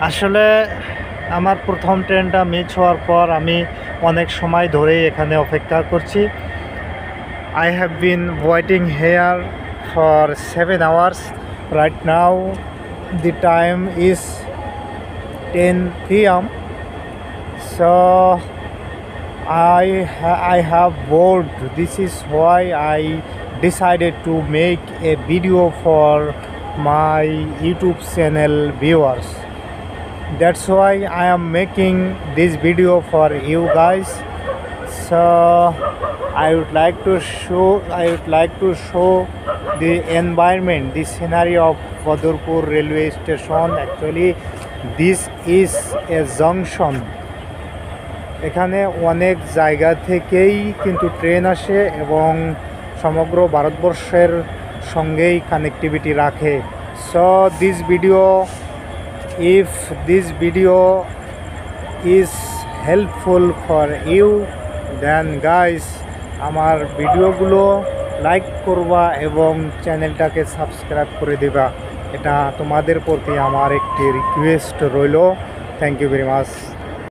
আসলে আমার প্রথম ট্রেনটা মিস হওয়ার পর আমি অনেক সময় ধরেই এখানে অপেক্ষা করছি। I have been waiting here for 7 hours. Right now the time is 10 p.m. So I have bored. This is why I decided to make a video for my YouTube channel viewers. That's why I am making this video for you guys. So I would like to show the environment, the scenery of Badurpur railway station. Actually this is a junction. এখানে অনেক জায়গা থেকেই কিন্তু train আসে এবং সমগ্র ভারতবর্ষের সঙ্গেই কানেক্টিভিটি রাখে। So this video, if this video is helpful for you, then guys আমার ভিডিওগুলো লাইক করবা এবং চ্যানেলটাকে সাবস্ক্রাইব করে দিবা। এটা তোমাদের প্রতি আমার একটি রিকোয়েস্ট রইল। Thank you very much.